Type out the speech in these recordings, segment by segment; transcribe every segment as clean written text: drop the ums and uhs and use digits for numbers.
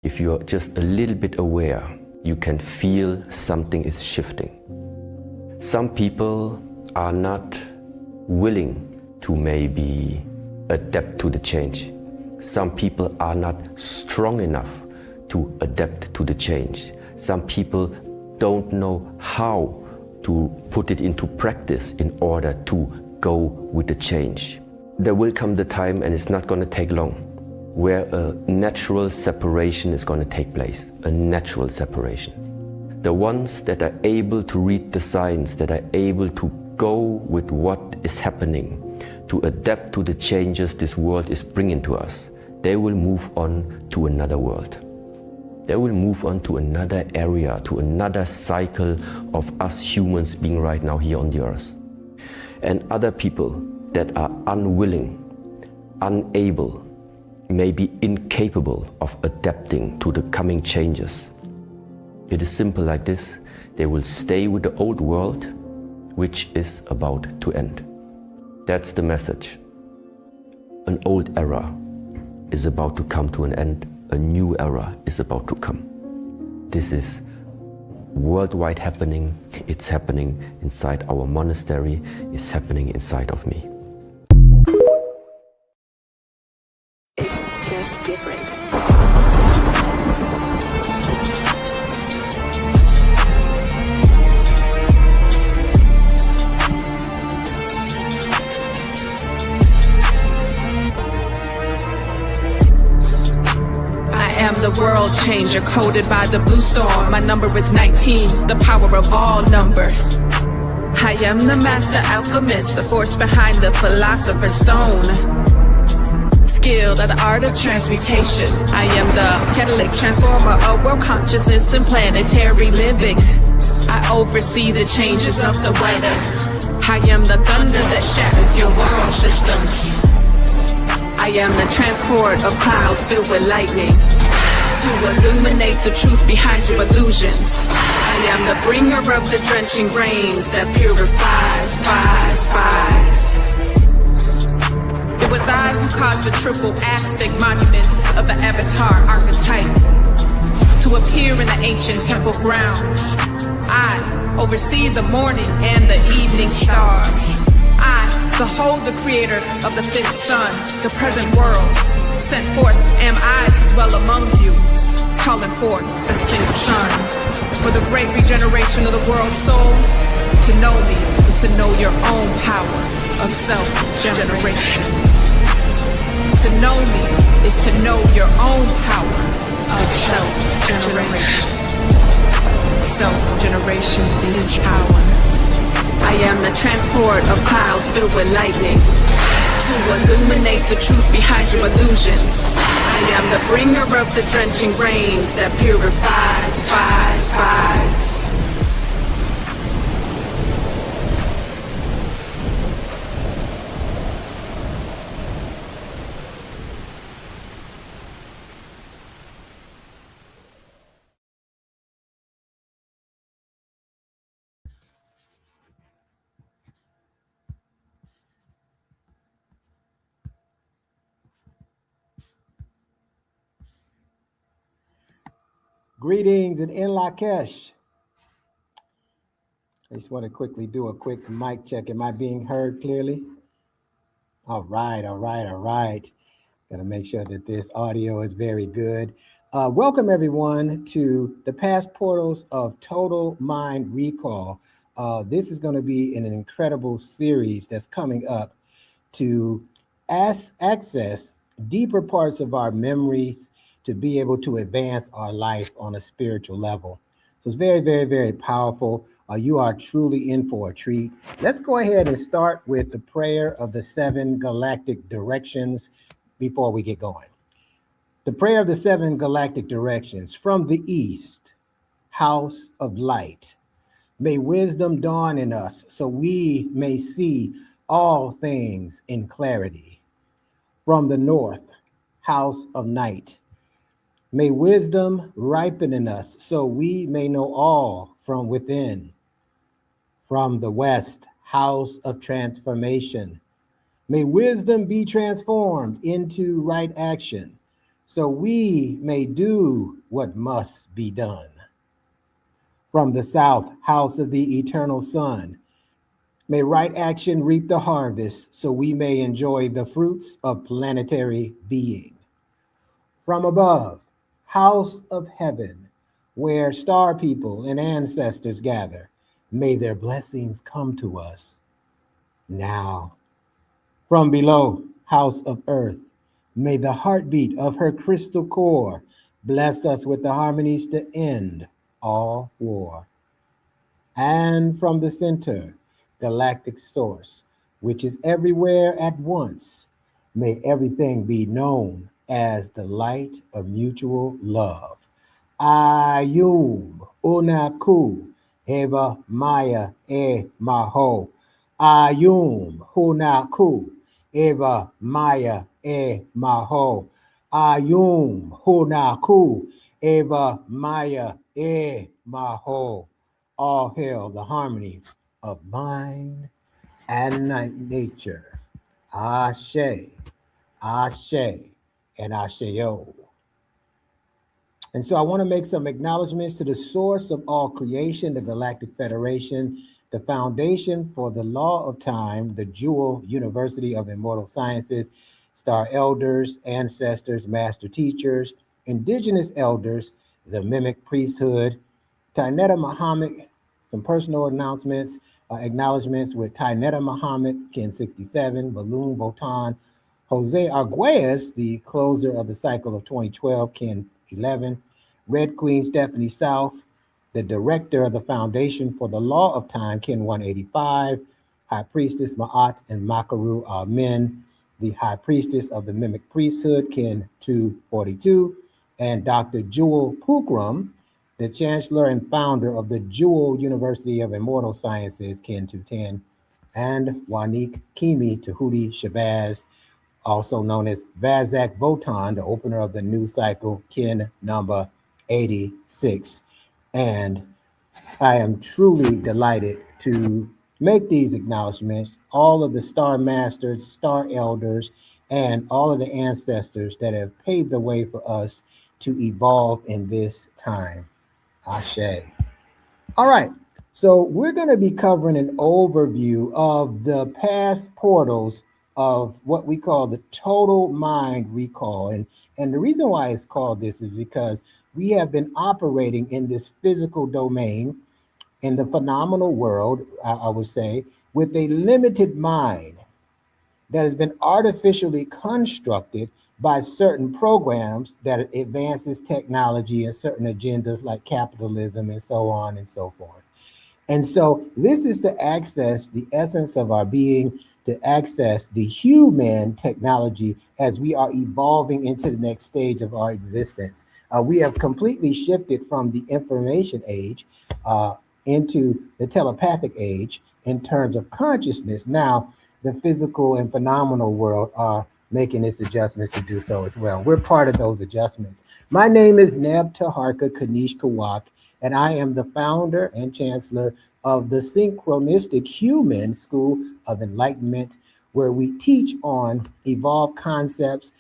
if you're just a little bit aware, you can feel something is shifting. Some people are not willing to maybe adapt to the change. Some people are not strong enough to adapt to the change. Some people don't know how to put it into practice in order to go with the change. There will come the time, and it's not going to take long, where a natural separation is going to take place, a natural separation. The ones that are able to read the signs, that are able to go with what is happening, to adapt to the changes this world is bringing to us, they will move on to another world. They will move on to another area, to another cycle of us humans being right now here on the earth. And other people that are unwilling, unable, maybe incapable of adapting to the coming changes. It is simple like this. They will stay with the old world, which is about to end. That's the message. An old era is about to come to an end. A new era is about to come. This is worldwide happening. It's happening inside our monastery. It's happening inside of me. It's just different. I am the world changer, coded by the blue storm. My number is 19, the power of all number. I am the master alchemist, the force behind the philosopher's stone. Skilled at the art of transmutation. I am the catalytic transformer of world consciousness and planetary living. I oversee the changes of the weather. I am the thunder that shatters your world systems. I am the transport of clouds filled with lightning, to illuminate the truth behind your illusions. I am the bringer of the drenching rains that purifies, It was I who caused the triple Aztec monuments of the Avatar archetype to appear in the ancient temple grounds. I oversee the morning and the evening stars. I behold the creator of the fifth sun, the present world. Sent forth am I to dwell among you, calling forth the sixth sun. For the great regeneration of the world's soul, to know me is to know your own power of self-generation. To know me is to know your own power of self-generation. Self-generation is power. I am the transport of clouds filled with lightning, to illuminate the truth behind your illusions. I am the bringer of the drenching rains that purifies. Greetings in Lakesh. I just want to quickly do a quick mic check. Am I being heard clearly? All right. Got to make sure that this audio is very good. Welcome everyone to the past portals of Total Mind Recall. This is going to be an incredible series that's coming up to access deeper parts of our memories, to be able to advance our life on a spiritual level. So it's very powerful. You are truly in for a treat. Let's go ahead and start with the prayer of the 7 galactic directions before we get going. The prayer of the 7 galactic directions. From the east, house of light, may wisdom dawn in us so we may see all things in clarity. From the north, house of night, may wisdom ripen in us so we may know all from within. From the west, house of transformation, may wisdom be transformed into right action so we may do what must be done. From the south, house of the eternal sun, may right action reap the harvest, so we may enjoy the fruits of planetary being. From above, house of heaven, where star people and ancestors gather, may their blessings come to us now. From below, house of earth, may the heartbeat of her crystal core bless us with the harmonies to end all war. And from the center, galactic source, which is everywhere at once, may everything be known as the light of mutual love. Ayum Unaku Eva Maya E Maho. Ayum Hunaku Eva Maya E Maho. Ayum Hunaku Eva Maya E Maho. All hail the harmony of mind and nature. Ashe, Ashe, and Asheo. And so I want to make some acknowledgments to the source of all creation, the Galactic Federation, the foundation for the law of time, the Jewel University of Immortal Sciences, star elders, ancestors, master teachers, indigenous elders, the mimic priesthood, Tainetta Muhammad, some personal announcements, acknowledgments with Tainetta Muhammad, Ken 67, Balloon Votan, Jose Arguez, the closer of the cycle of 2012, Ken 11, Red Queen Stephanie South, the director of the Foundation for the Law of Time, Ken 185, High Priestess Ma'at and Makaru Amen, the High Priestess of the Mimic Priesthood, Ken 242, and Dr. Jewel Pookrum, the Chancellor and founder of the Jewel University of Immortal Sciences, Ken 210, and Wanique Kimi Tahuti Shabazz, also known as Vazak Votan, the opener of the new cycle, Ken number 86. And I am truly delighted to make these acknowledgments, all of the star masters, star elders, and all of the ancestors that have paved the way for us to evolve in this time. Ashe. All right. So we're going to be covering an overview of the past portals of what we call the total mind recall. And the reason why it's called this is because we have been operating in this physical domain, in the phenomenal world, I would say, with a limited mind that has been artificially constructed by certain programs that advances technology and certain agendas like capitalism and so on and so forth. And so this is to access the essence of our being, to access the human technology as we are evolving into the next stage of our existence. We have completely shifted from the information age into the telepathic age in terms of consciousness. Now, the physical and phenomenal world are making its adjustments to do so as well. We're part of those adjustments. My name is Neb Taharka Kanish Kawak, and I am the founder and chancellor of the Synchronistic Human School of Enlightenment, where we teach on evolved concepts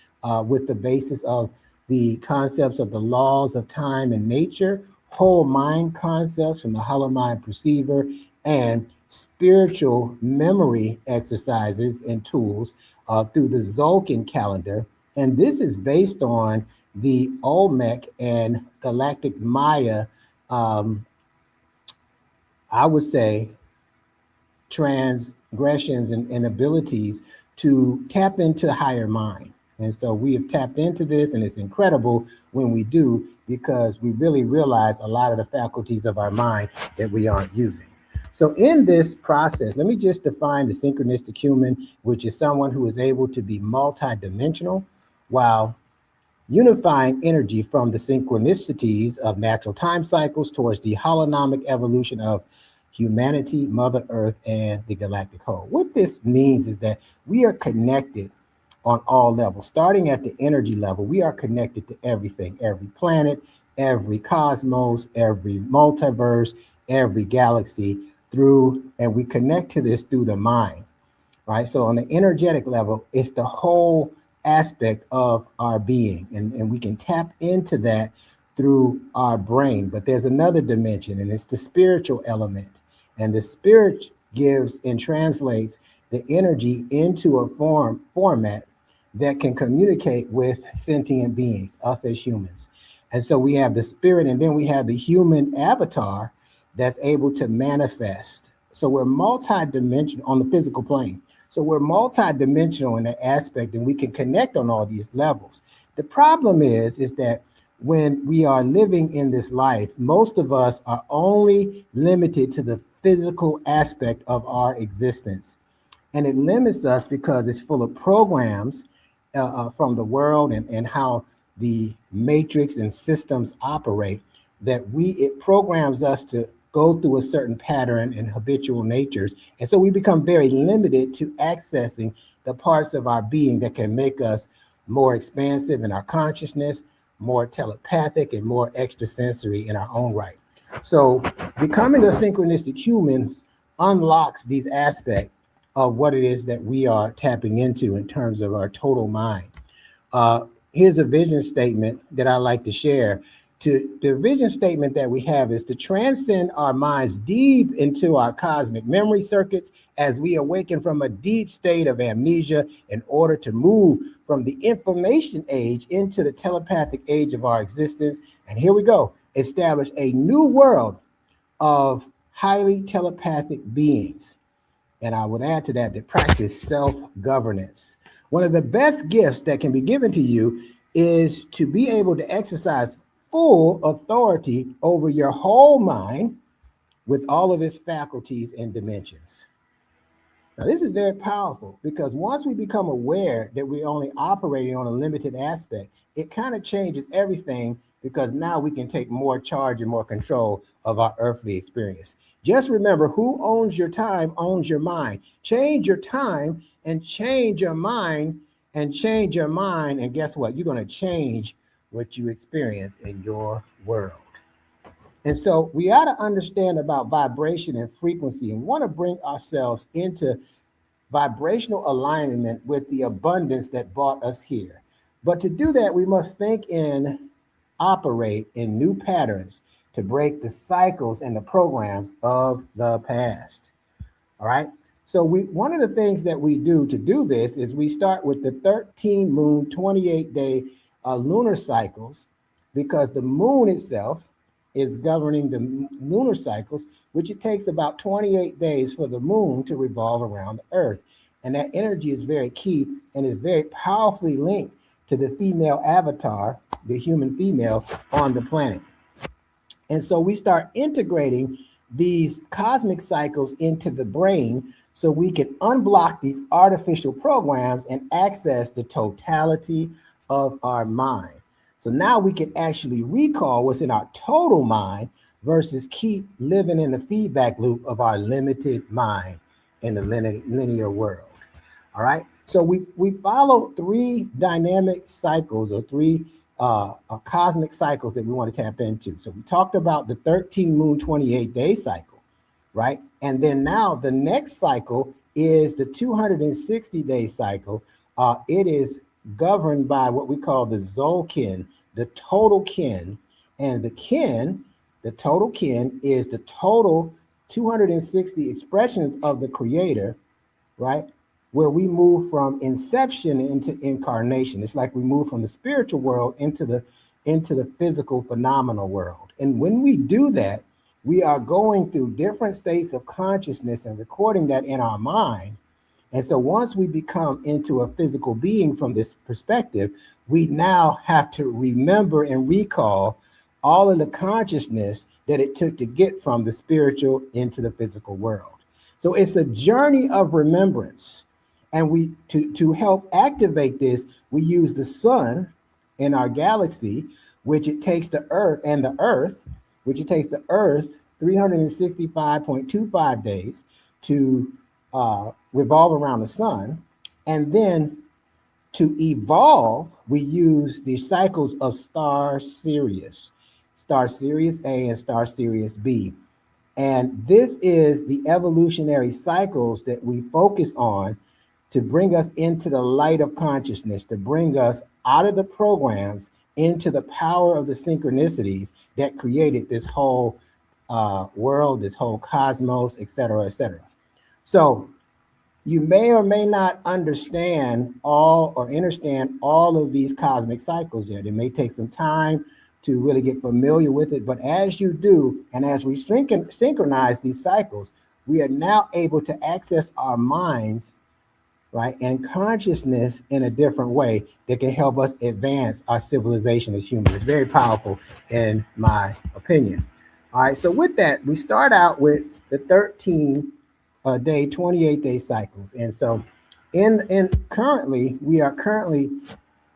with the basis of the concepts of the laws of time and nature, whole mind concepts from the hollow mind perceiver, and spiritual memory exercises and tools through the Zolkin calendar. And this is based on the Olmec and Galactic Maya, I would say, transgressions and abilities to tap into higher mind. And so we have tapped into this, and it's incredible when we do, because we really realize a lot of the faculties of our mind that we aren't using. So in this process, let me just define the synchronistic human, which is someone who is able to be multidimensional while unifying energy from the synchronicities of natural time cycles towards the holonomic evolution of humanity, Mother Earth, and the galactic whole. What this means is that we are connected on all levels. Starting at the energy level, we are connected to everything, every planet, every cosmos, every multiverse, every galaxy through, and we connect to this through the mind, right? So on the energetic level, it's the whole aspect of our being, and we can tap into that through our brain. But there's another dimension, and it's the spiritual element. And the spirit gives and translates the energy into a format that can communicate with sentient beings, us as humans. And so we have the spirit, and then we have the human avatar that's able to manifest. So we're multi-dimensional on the physical plane. So we're multi-dimensional in that aspect, and we can connect on all these levels. The problem is that when we are living in this life, most of us are only limited to the physical aspect of our existence. And it limits us because it's full of programs from the world and how the matrix and systems operate, that it programs us to go through a certain pattern and habitual natures. And so we become very limited to accessing the parts of our being that can make us more expansive in our consciousness, more telepathic, and more extrasensory in our own right. So becoming a synchronistic humans unlocks these aspects of what it is that we are tapping into in terms of our total mind. Here's a vision statement that I like to share. The vision statement that we have is to transcend our minds deep into our cosmic memory circuits as we awaken from a deep state of amnesia in order to move from the information age into the telepathic age of our existence. And here we go, establish a new world of highly telepathic beings. And I would add to that practice self-governance. One of the best gifts that can be given to you is to be able to exercise full authority over your whole mind with all of its faculties and dimensions. Now, this is very powerful because once we become aware that we're only operating on a limited aspect, it kind of changes everything, because now we can take more charge and more control of our earthly experience. Just remember, who owns your time owns your mind. Change your time and change your mind and change your mind. And guess what? You're going to change what you experience in your world. And so we ought to understand about vibration and frequency and want to bring ourselves into vibrational alignment with the abundance that brought us here. But to do that, we must think and operate in new patterns to break the cycles and the programs of the past. All right. So one of the things that we do to do this is we start with the 13 moon, 28-day lunar cycles, because the moon itself is governing the lunar cycles, which it takes about 28 days for the moon to revolve around the earth. And that energy is very key and is very powerfully linked to the female avatar, the human female on the planet. And so we start integrating these cosmic cycles into the brain so we can unblock these artificial programs and access the totality of our mind. So now we can actually recall what's in our total mind versus keep living in the feedback loop of our limited mind in the linear world. All right. So we follow three dynamic cycles, or three cosmic cycles that we want to tap into. So we talked about the 13 moon 28-day cycle, right? And then now the next cycle is the 260-day cycle. It is governed by what we call the Zolkin, the total kin. And the total kin is the total 260 expressions of the creator, right? Where we move from inception into incarnation. It's like we move from the spiritual world into the physical phenomenal world. And when we do that, we are going through different states of consciousness and recording that in our mind. And so once we become into a physical being from this perspective, we now have to remember and recall all of the consciousness that it took to get from the spiritual into the physical world. So it's a journey of remembrance. And we to help activate this, we use the sun in our galaxy, which it takes the Earth, and the Earth, which it takes the Earth 365.25 days to revolve around the sun. And then to evolve, we use the cycles of Star Sirius A and Star Sirius B. And this is the evolutionary cycles that we focus on to bring us into the light of consciousness, to bring us out of the programs into the power of the synchronicities that created this whole world, this whole cosmos, et cetera, et cetera. So you may or may not understand all or understand all of these cosmic cycles yet. It may take some time to really get familiar with it, but as you do, and as we synchronize these cycles, we are now able to access our minds, right, and consciousness in a different way that can help us advance our civilization as humans. It's very powerful, in my opinion. All right, so with that, we start out with the 13-day, 28-day cycles. And so we are currently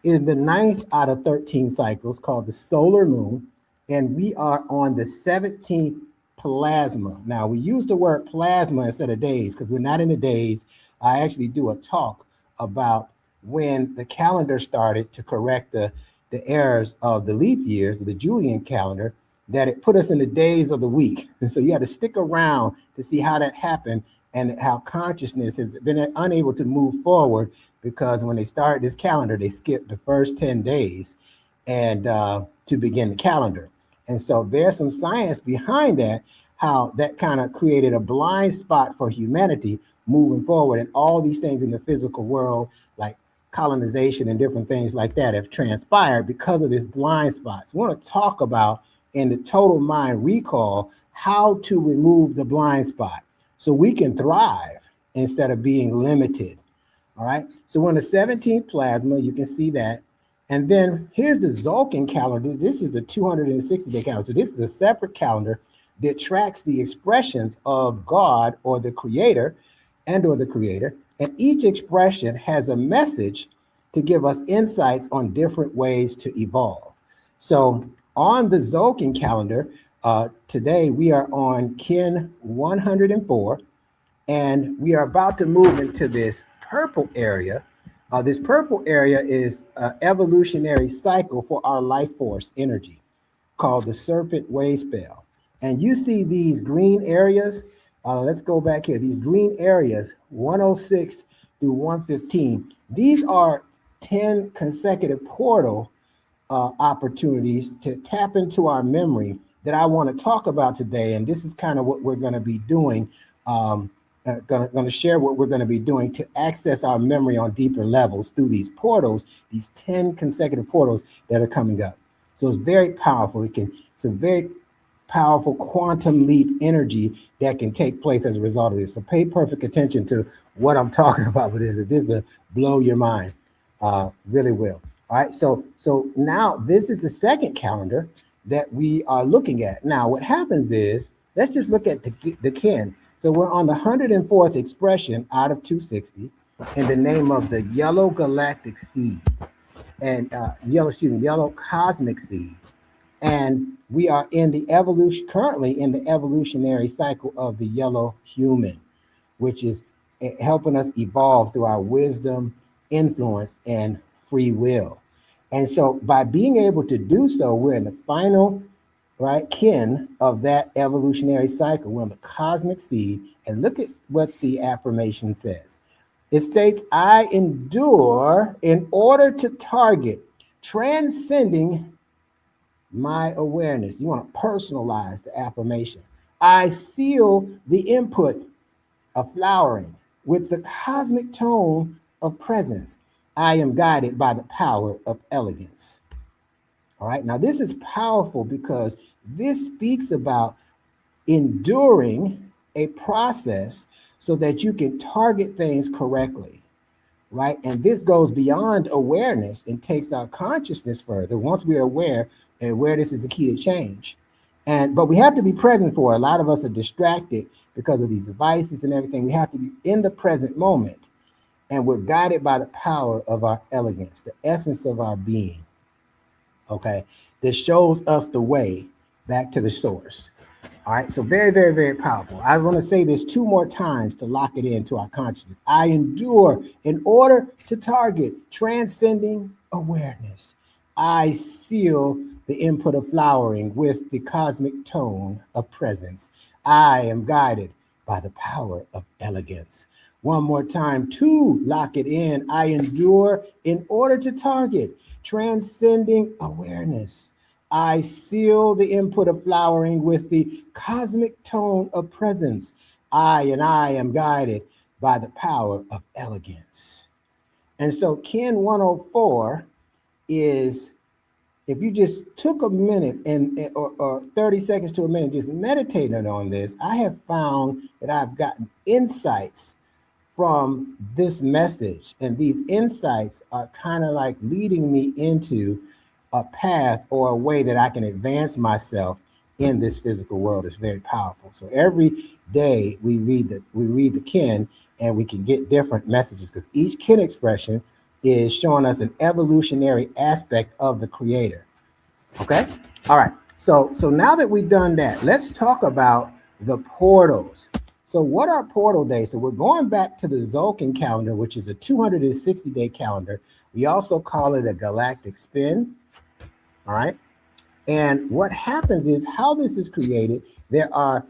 in the 9th out of 13 cycles, called the solar moon, and we are on the 17th plasma. Now, we use the word plasma instead of days because we're not in the days. I actually do a talk about when the calendar started to correct the errors of the leap years, the Julian calendar, that it put us in the days of the week. And so you had to stick around to see how that happened and how consciousness has been unable to move forward, because when they started this calendar, they skipped the first 10 days and to begin the calendar. And so there's some science behind that, how that kind of created a blind spot for humanity moving forward. And all these things in the physical world, like colonization and different things like that, have transpired because of this blind spot. So we want to talk about, in the total mind recall, how to remove the blind spot so we can thrive instead of being limited. All right, so we're on the 17th plasma, you can see that. And then here's the Tzolk'in calendar. This is the 260-day calendar. So this is a separate calendar that tracks the expressions of God or the creator or the creator. And each expression has a message to give us insights on different ways to evolve. So on the Tzolk'in calendar, today we are on Kin 104, and we are about to move into this purple area. This purple area is an evolutionary cycle for our life force energy called the serpent way spell. And you see these green areas. Let's go back here. These green areas, 106 through 115. These are 10 consecutive portal opportunities to tap into our memory that I want to talk about today. And this is kind of what we're going to be doing. Going to share what we're going to be doing to access our memory on deeper levels through these portals, these 10 consecutive portals that are coming up. So it's very powerful. It's a very powerful quantum leap energy that can take place as a result of this. So pay perfect attention to what I'm talking about with this. This will blow your mind, really will. All right, so now this is the second calendar that we are looking at. Now, what happens is, let's just look at the kin. So we're on the 104th expression out of 260 in the name of the yellow galactic seed and yellow cosmic seed. And we are in the currently in the evolutionary cycle of the yellow human, which is helping us evolve through our wisdom, influence, and free will. And so by being able to do so, we're in the final kin of that evolutionary cycle. We're on the cosmic seed, and look at what the affirmation says. It states, I endure in order to target transcending my awareness. You want to personalize the affirmation. I seal the input of flowering with the cosmic tone of presence. I am guided by the power of elegance. All right, now this is powerful because this speaks about enduring a process so that you can target things correctly, right? And this goes beyond awareness and takes our consciousness further. Once we're aware, awareness is the key to change. But we have to be present for it. A lot of us are distracted because of these devices and everything. We have to be in the present moment, and we're guided by the power of our elegance, the essence of our being. Okay, this shows us the way back to the source. All right, so very, very, very powerful. I want to say this 2 more times to lock it into our consciousness. I endure in order to target transcending awareness. I seal the input of flowering with the cosmic tone of presence. I am guided by the power of elegance. One more time to lock it in. I endure in order to target, transcending awareness. I seal the input of flowering with the cosmic tone of presence. I am guided by the power of elegance. And so Kin 104 is, if you just took a minute or 30 seconds to a minute, just meditating on this, I have found that I've gotten insights from this message. And these insights are kind of like leading me into a path or a way that I can advance myself in this physical world. It's very powerful. So every day we read the Kin, and we can get different messages, because each Kin expression is showing us an evolutionary aspect of the creator. Okay. All right. So now that we've done that, let's talk about the portals. So what are portal days? So we're going back to the Tzolk'in calendar, which is a 260-day calendar. We also call it a galactic spin. All right. And what happens is, how this is created, there are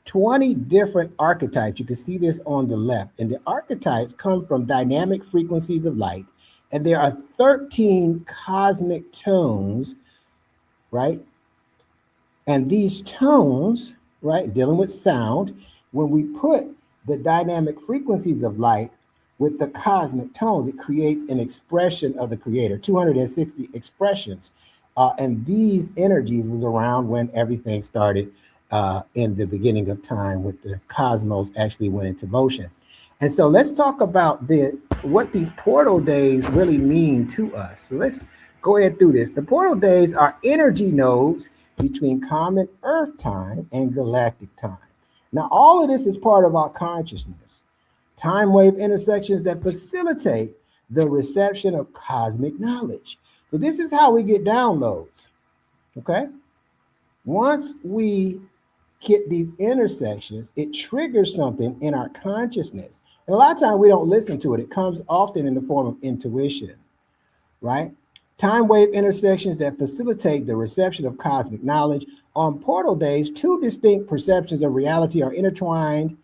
20 different archetypes. You can see this on the left. And the archetypes come from dynamic frequencies of light. And there are 13 cosmic tones, right? And these tones, right, dealing with sound, when we put the dynamic frequencies of light with the cosmic tones, it creates an expression of the creator, 260 expressions. And these energies was around when everything started in the beginning of time, with the cosmos actually went into motion. And so let's talk about what these portal days really mean to us. So let's go ahead through this. The portal days are energy nodes between common Earth time and galactic time. Now, all of this is part of our consciousness. Time wave intersections that facilitate the reception of cosmic knowledge. So this is how we get downloads, okay? Once we get these intersections, it triggers something in our consciousness. And a lot of times we don't listen to it. It comes often in the form of intuition, right? Time wave intersections that facilitate the reception of cosmic knowledge. On portal days, two distinct perceptions of reality are intertwined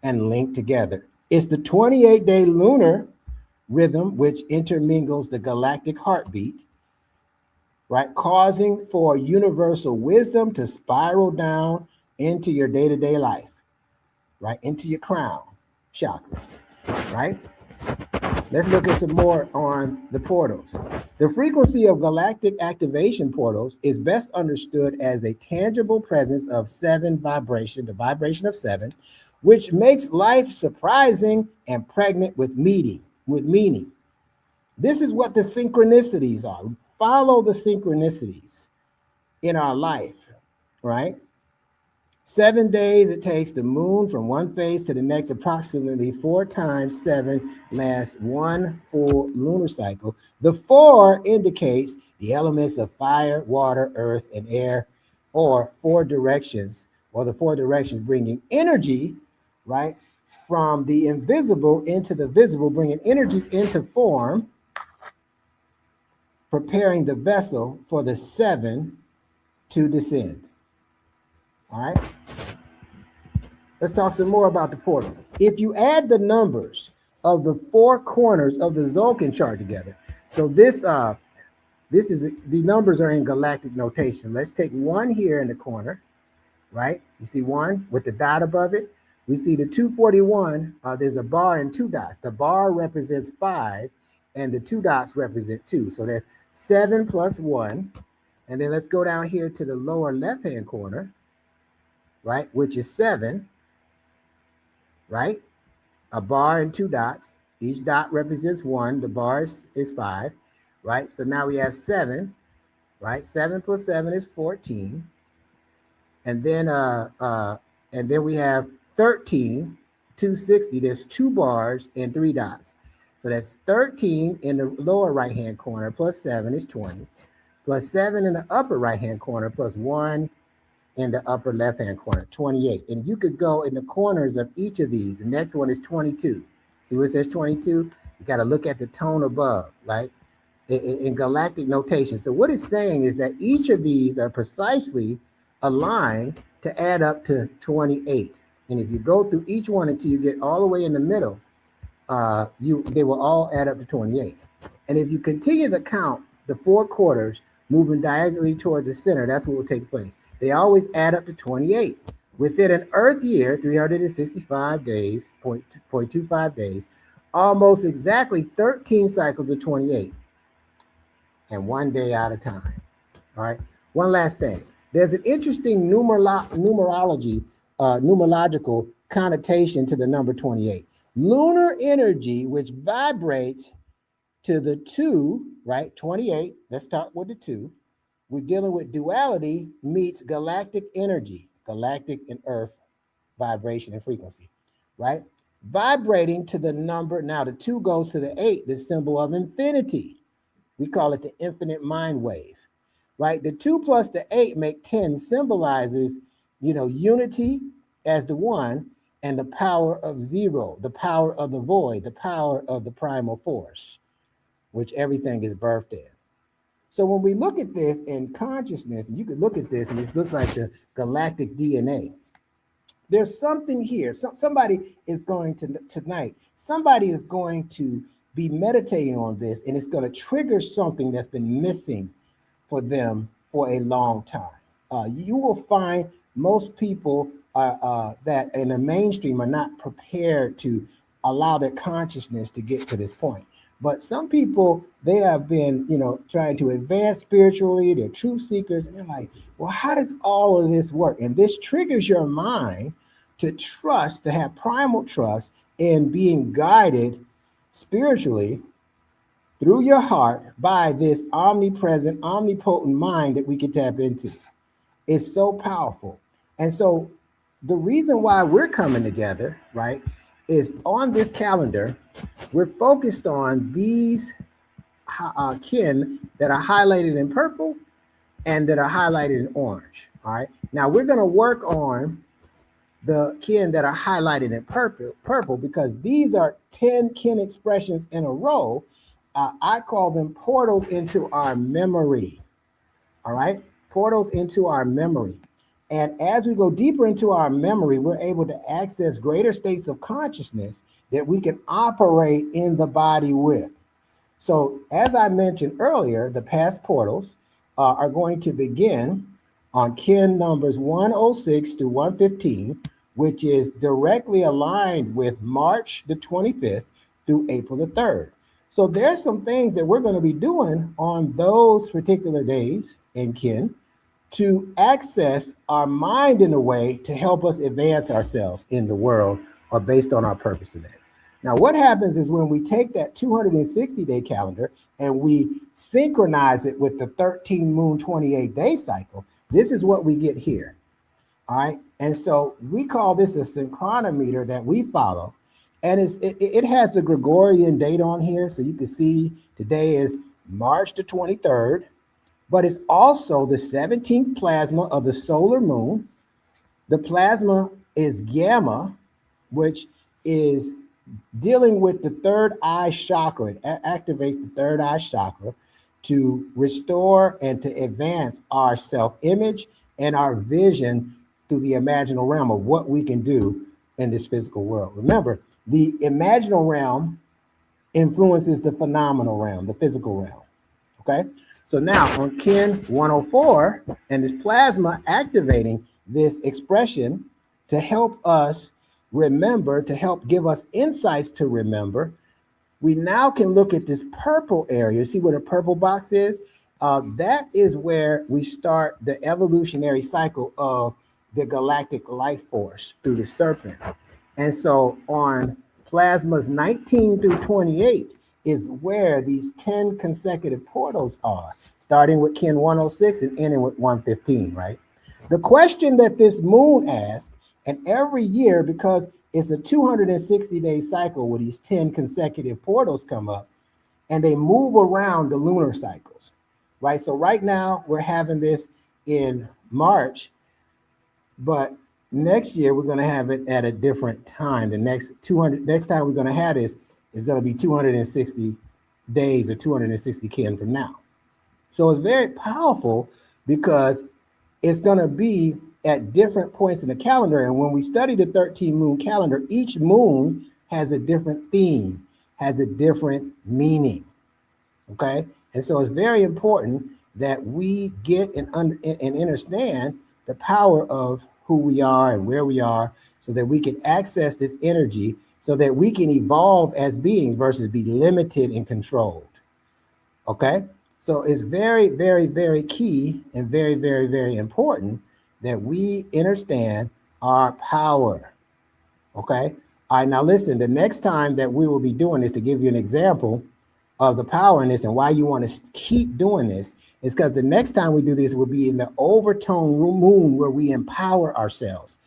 and linked together. It's the 28-day lunar rhythm, which intermingles the galactic heartbeat, right? Causing for universal wisdom to spiral down into your day-to-day life, right? Into your crown chakra, right? Let's look at some more on the portals. The frequency of galactic activation portals is best understood as a tangible presence of 7 vibration, the vibration of 7, which makes life surprising and pregnant with meaning. This is what the synchronicities are. Follow the synchronicities in our life, right? 7 days it takes the moon from one phase to the next. Approximately 4 times 7 lasts 1 full lunar cycle. The 4 indicates the elements of fire, water, earth, and air, or 4 directions, or the 4 directions bringing energy, right, from the invisible into the visible, bringing energy into form, preparing the vessel for the 7 to descend. All right. Let's talk some more about the portals. If you add the numbers of the 4 corners of the Tzolk'in chart together, so this is, the numbers are in galactic notation. Let's take 1 here in the corner, right? You see 1 with the dot above it. We see the 241. There's a bar and 2 dots. The bar represents 5, and the 2 dots represent 2. So that's 7 plus 1. And then let's go down here to the lower left-hand corner, right, which is 7, right? A bar and 2 dots. Each dot represents 1. The bar is 5, right? So now we have 7, right? 7 plus 7 is 14. And then we have 13, 260. There's 2 bars and 3 dots. So that's 13 in the lower right-hand corner plus 7 is 20. Plus 7 in the upper right-hand corner plus 1 in the upper left-hand corner, 28. And you could go in the corners of each of these. The next one is 22. See where it says 22? You got to look at the tone above, right? In galactic notation. So what it's saying is that each of these are precisely aligned to add up to 28 And if you go through each one until you get all the way in the middle, they will all add up to 28. And if you continue to count the 4 quarters moving diagonally towards the center, that's what will take place. They always add up to 28. Within an Earth year, 365 days, 0.25 days, almost exactly 13 cycles of 28, and 1 day at a time. All right. One last thing. There's an interesting numerological connotation to the number 28. Lunar energy, which vibrates to the 2, right? 28. Let's start with the 2. We're dealing with duality meets galactic energy, galactic and Earth vibration and frequency, right? Vibrating to the number. Now the 2 goes to the 8, the symbol of infinity. We call it the infinite mind wave, right? The 2 plus the 8 make 10, symbolizes, unity as the 1 and the power of 0, the power of the void, the power of the primal force, which everything is birthed in. So when we look at this in consciousness, and you can look at this and it looks like the galactic DNA. There's something here. Somebody is going to tonight, somebody is going to be meditating on this, and it's going to trigger something that's been missing for them for a long time. You will find most people that in the mainstream are not prepared to allow their consciousness to get to this point. But some people, they have been, trying to advance spiritually, they're truth seekers, and they're like, well, how does all of this work? And this triggers your mind to trust, to have primal trust in being guided spiritually through your heart by this omnipresent, omnipotent mind that we can tap into. It's so powerful. And so the reason why we're coming together, right, is on this calendar, we're focused on these kin that are highlighted in purple and that are highlighted in orange. All right. Now we're going to work on the kin that are highlighted in purple because these are 10 kin expressions in a row. I call them portals into our memory. All right. Portals into our memory. And as we go deeper into our memory, we're able to access greater states of consciousness that we can operate in the body with. So as I mentioned earlier, the past portals are going to begin on kin numbers 106 to 115, which is directly aligned with March the 25th through April the 3rd. So there's some things that we're going to be doing on those particular days in kin to access our mind in a way to help us advance ourselves in the world or based on our purpose in it. Now, what happens is when we take that 260-day calendar and we synchronize it with the 13 moon 28-day cycle, this is what we get here. All right. And so we call this a synchronometer that we follow. And it has the Gregorian date on here. So you can see today is March the 23rd. But it's also the 17th plasma of the solar moon. The plasma is gamma, which is dealing with the third eye chakra. It activates the third eye chakra to restore and to advance our self-image and our vision through the imaginal realm of what we can do in this physical world. Remember, the imaginal realm influences the phenomenal realm, the physical realm. Okay? So now on kin 104 and this plasma activating this expression to help us remember, to help give us insights to remember, we now can look at this purple area. See where the purple box is? That is where we start the evolutionary cycle of the galactic life force through the serpent. And so on plasmas 19 through 28, is where these 10 consecutive portals are, starting with kin 106 and ending with 115, right? The question that this moon asks, and every year, because it's a 260-day cycle where these 10 consecutive portals come up, and they move around the lunar cycles, right? So right now, we're having this in March, but next year, we're going to have it at a different time. The next time we're going to have this is going to be 260 days or 260 kin from now. So it's very powerful because it's going to be at different points in the calendar. And when we study the 13 moon calendar, each moon has a different theme, has a different meaning. Okay. And so it's very important that we get and understand the power of who we are and where we are, so that we can access this energy, so that we can evolve as beings versus be limited and controlled. Okay. So it's very, very, very key and very, very, very important that we understand our power. Okay. All right. Now listen, the next time that we will be doing this, to give you an example of the power in this and why you want to keep doing this, is because the next time we do this will be in the overtone moon, where we empower ourselves.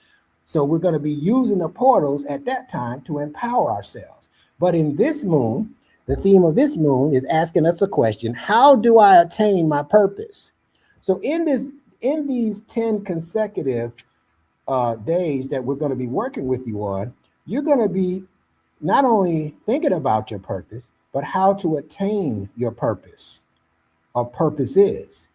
So we're going to be using the portals at that time to empower ourselves. But in this moon, the theme of this moon is asking us a question: how do I attain my purpose? So in these 10 consecutive days that we're going to be working with you on, you're going to be not only thinking about your purpose, but how to attain your purpose or purposes.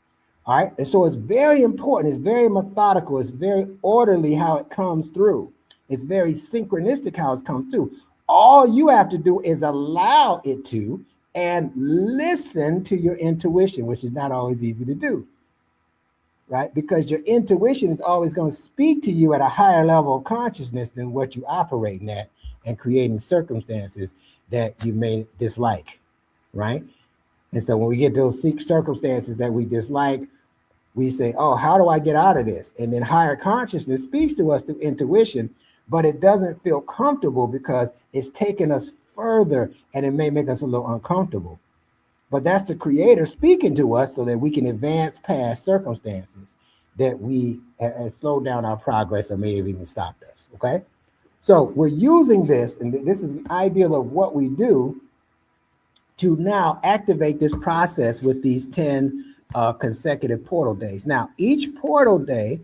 All right. And so it's very important. It's very methodical. It's very orderly how it comes through. It's very synchronistic how it's come through. All you have to do is allow it to, and listen to your intuition, which is not always easy to do. Right? Because your intuition is always going to speak to you at a higher level of consciousness than what you operating at, and creating circumstances that you may dislike. Right? And so when we get those circumstances that we dislike, we say, oh, how do I get out of this? And then higher consciousness speaks to us through intuition, but it doesn't feel comfortable because it's taking us further, and it may make us a little uncomfortable. But that's the creator speaking to us so that we can advance past circumstances that we slow down our progress or may have even stopped us. Okay. So we're using this, and this is an ideal of what we do to now activate this process with these 10 consecutive portal days. Now, each portal day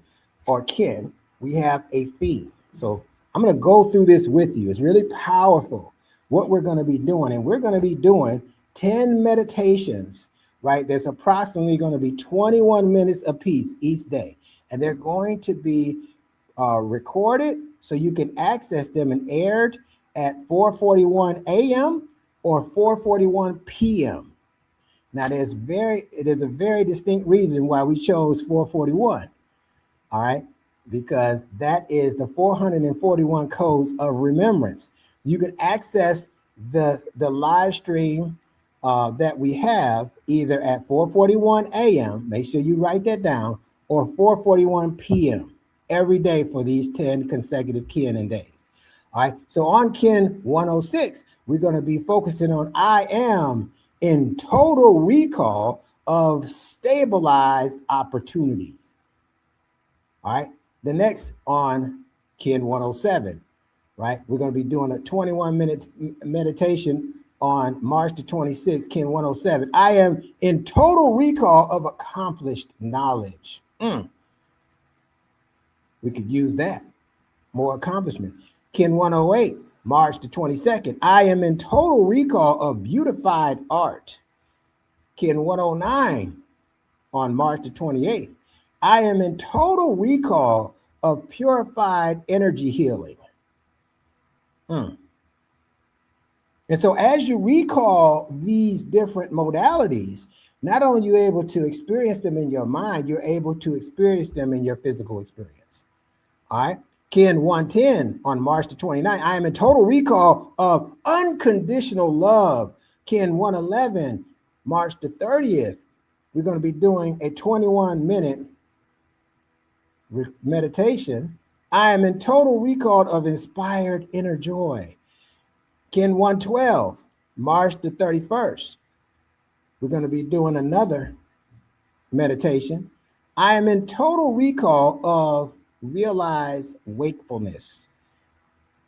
or kin, we have a theme. So I'm going to go through this with you. It's really powerful what we're going to be doing. And we're going to be doing 10 meditations, right? There's approximately going to be 21 minutes apiece each day. And they're going to be recorded so you can access them and aired at 4:41 a.m. or 4:41 p.m. Now, there's a very distinct reason why we chose 4:41. All right, because that is the 441 codes of remembrance. You can access the live stream that we have either at 4:41 a.m. Make sure you write that down, or 4:41 p.m. every day for these 10 consecutive kin and days. All right. So on kin 106, we're going to be focusing on I am in total recall of stabilized opportunities. All right. The next on kin 107, right? We're going to be doing a 21-minute meditation on March the 26th, kin 107. I am in total recall of accomplished knowledge. We could use that. More accomplishment. Kin 108, March the 22nd. I am in total recall of beautified art. Kin 109 on March the 28th. I am in total recall of purified energy healing. And so as you recall these different modalities, not only are you able to experience them in your mind, you're able to experience them in your physical experience. All right. Kin 110 on March the 29th. I am in total recall of unconditional love. Kin 111, March the 30th. We're going to be doing a 21-minute meditation. I am in total recall of inspired inner joy. Kin 112, March the 31st. We're going to be doing another meditation. I am in total recall of realized wakefulness,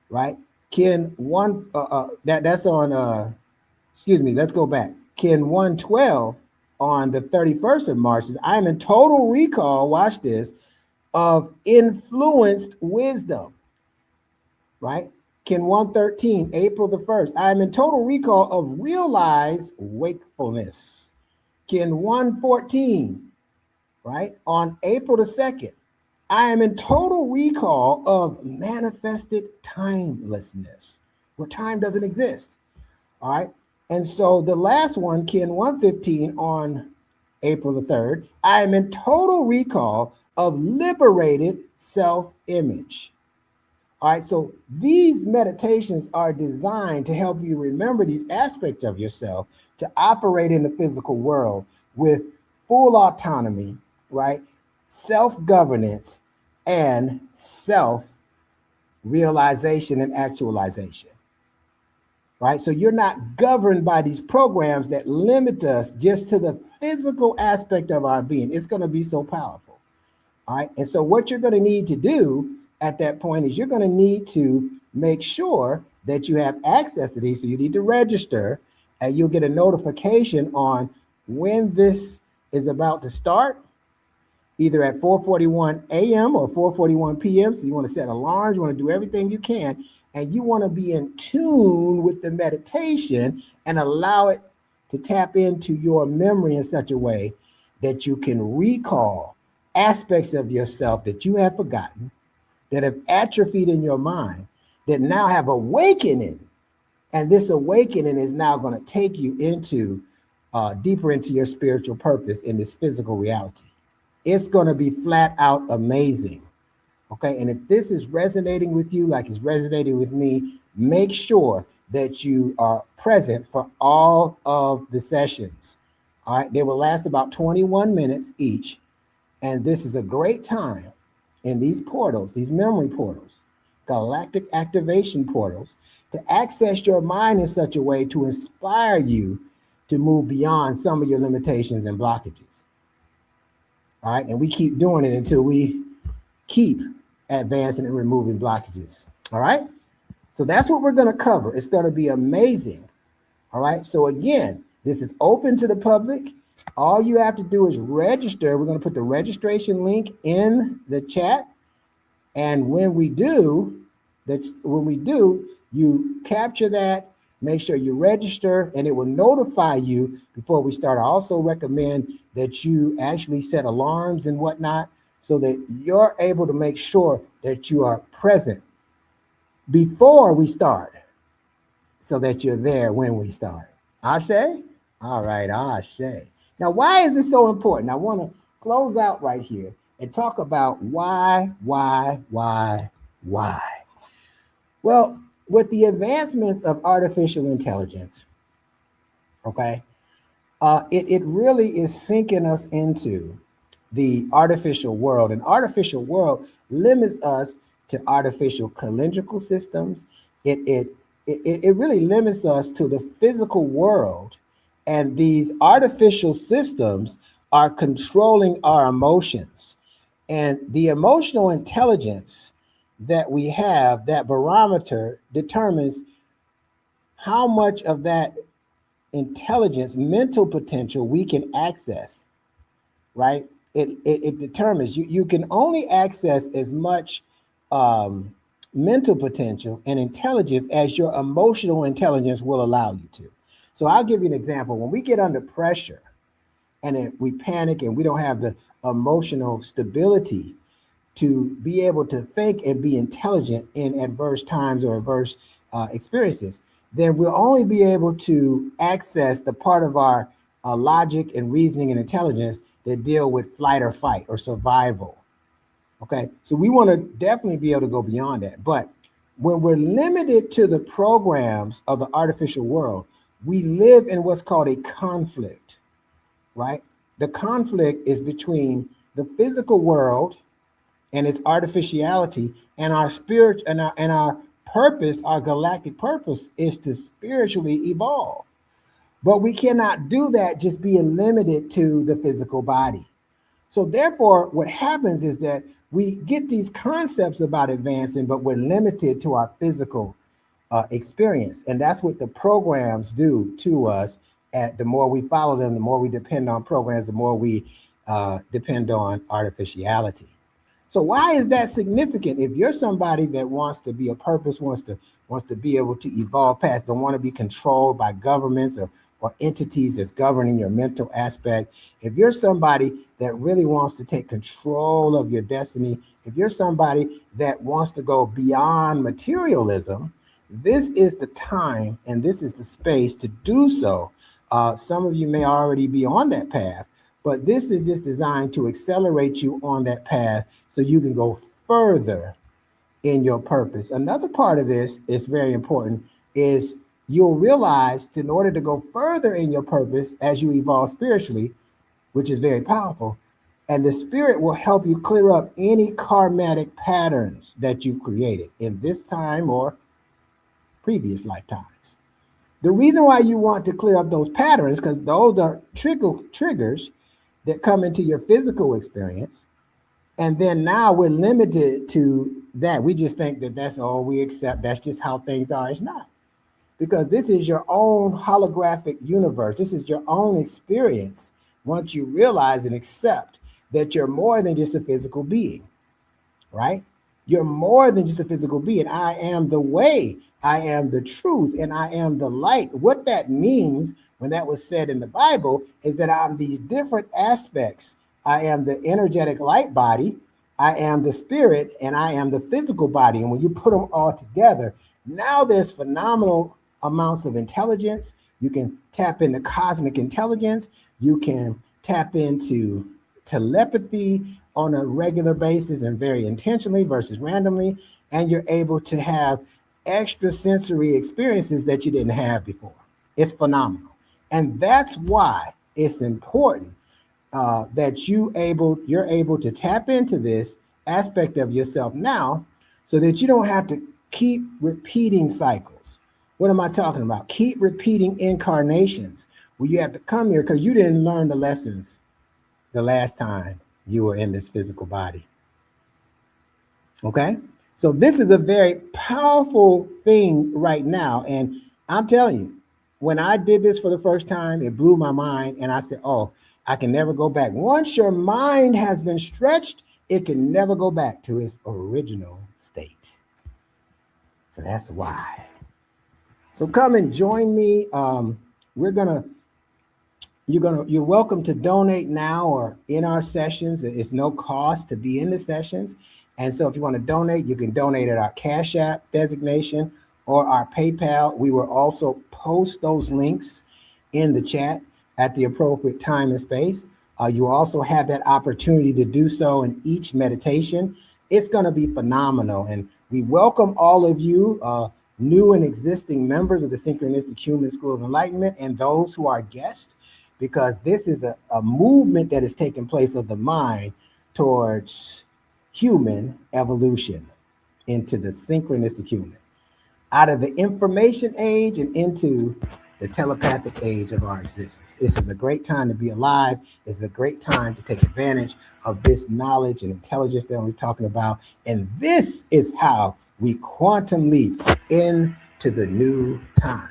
right? Kin one, that's on, excuse me, let's go back. Kin 112 on the 31st of March is I am in total recall, watch this, of influenced wisdom, right? Kin 113, April the 1st, I am in total recall of realized wakefulness. Kin 114, right, on April the 2nd, I am in total recall of manifested timelessness, where time doesn't exist. All right. And so the last one, Ken 115 on April the 3rd, I am in total recall of liberated self-image. All right, so these meditations are designed to help you remember these aspects of yourself to operate in the physical world with full autonomy, right? Self-governance and self-realization and actualization, right? So you're not governed by these programs that limit us just to the physical aspect of our being. It's going to be so powerful. All right. And so what you're going to need to do at that point is you're going to need to make sure that you have access to these. So you need to register and you'll get a notification on when this is about to start, either at 4:41 a.m. or 4:41 p.m. So you want to set alarms, you want to do everything you can, and you want to be in tune with the meditation and allow it to tap into your memory in such a way that you can recall aspects of yourself that you have forgotten, that have atrophied in your mind, that now have awakening. And this awakening is now going to take you into deeper into your spiritual purpose in this physical reality. It's going to be flat out amazing. Okay. And if this is resonating with you, like it's resonating with me, make sure that you are present for all of the sessions. All right. They will last about 21 minutes each. And this is a great time in these portals, these memory portals, galactic activation portals, to access your mind in such a way to inspire you to move beyond some of your limitations and blockages. All right. And we keep doing it until we keep advancing and removing blockages. All right. So that's what we're going to cover. It's going to be amazing. All right. So again, this is open to the public. All you have to do is register. We're going to put the registration link in the chat. And when we do, you capture that, make sure you register, and it will notify you before we start. I also recommend that you actually set alarms and whatnot so that you're able to make sure that you are present before we start so that you're there when we start. Ashe? All right, Ashe. Now, why is this so important? I want to close out right here and talk about why. Well, with the advancements of artificial intelligence, okay, it really is sinking us into the artificial world. And artificial world limits us to artificial calendrical systems. It really limits us to the physical world. And these artificial systems are controlling our emotions. And the emotional intelligence that we have, that barometer, determines how much of that intelligence, mental potential we can access, right? It determines you can only access as much mental potential and intelligence as your emotional intelligence will allow you to. So I'll give you an example. When we get under pressure and we panic and we don't have the emotional stability to be able to think and be intelligent in adverse times or adverse experiences, then we'll only be able to access the part of our logic and reasoning and intelligence that deal with flight or fight or survival. Okay, so we want to definitely be able to go beyond that. But when we're limited to the programs of the artificial world, we live in what's called a conflict, right? The conflict is between the physical world and its artificiality and our spirit and our purpose, our galactic purpose is to spiritually evolve. But we cannot do that just being limited to the physical body. So therefore, what happens is that we get these concepts about advancing, but we're limited to our physical experience. And that's what the programs do to us. The more we follow them, the more we depend on programs, the more we depend on artificiality. So why is that significant? If you're somebody that wants to be a purpose, wants to be able to evolve past, don't want to be controlled by governments or or entities that's governing your mental aspect, if you're somebody that really wants to take control of your destiny, if you're somebody that wants to go beyond materialism, this is the time and this is the space to do so. Some of you may already be on that path, but this is just designed to accelerate you on that path so you can go further in your purpose. Another part of this is very important is you'll realize that in order to go further in your purpose as you evolve spiritually, which is very powerful, and the spirit will help you clear up any karmatic patterns that you've created in this time or previous lifetimes. The reason why you want to clear up those patterns, because those are triggers that come into your physical experience. And then now we're limited to that. We just think that that's all we accept. That's just how things are. It's not. Because this is your own holographic universe. This is your own experience. Once you realize and accept that you're more than just a physical being, right? You're more than just a physical being. I am the way, I am the truth, and I am the light. What that means when that was said in the Bible is that I'm these different aspects. I am the energetic light body, I am the spirit, and I am the physical body. And when you put them all together, now there's phenomenal amounts of intelligence. You can tap into cosmic intelligence. You can tap into telepathy on a regular basis and very intentionally versus randomly. And you're able to have extrasensory experiences that you didn't have before. It's phenomenal. And that's why it's important that you're able to tap into this aspect of yourself now so that you don't have to keep repeating cycles. What am I talking about? Keep repeating incarnations where you have to come here because you didn't learn the lessons the last time you were in this physical body. Okay? So this is a very powerful thing right now. And I'm telling you, when I did this for the first time, it blew my mind. And I said, oh, I can never go back. Once your mind has been stretched, it can never go back to its original state. So that's why. So come and join me. You're welcome to donate now or in our sessions. It's no cost to be in the sessions. And so if you want to donate, you can donate at our Cash App designation or our PayPal. We will also post those links in the chat at the appropriate time and space. You also have that opportunity to do so in each meditation. It's going to be phenomenal. And we welcome all of you, new and existing members of the Synchronistic Human School of Enlightenment and those who are guests, because this is a movement that is taking place of the mind towards human evolution into the synchronistic human, out of the information age and into the telepathic age of our existence. This is a great time to be alive. It's a great time to take advantage of this knowledge and intelligence that we're talking about. And this is how we quantum leap into the new time.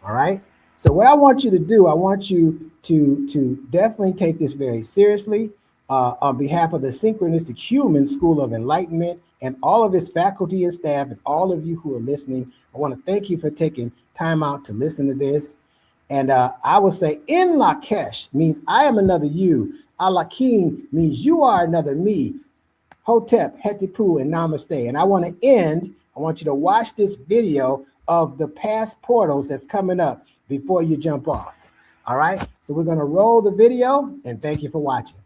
All right. So what I want you to do, I want you to definitely take this very seriously. On behalf of the Synchronistic Human School of Enlightenment and all of its faculty and staff and all of you who are listening, I want to thank you for taking time out to listen to this. And I will say, in Lakesh means I am another you. Alakim means you are another me. Hotep, Hetipu, and Namaste. And I want you to watch this video of the past portals that's coming up before you jump off. All right, so we're going to roll the video and thank you for watching.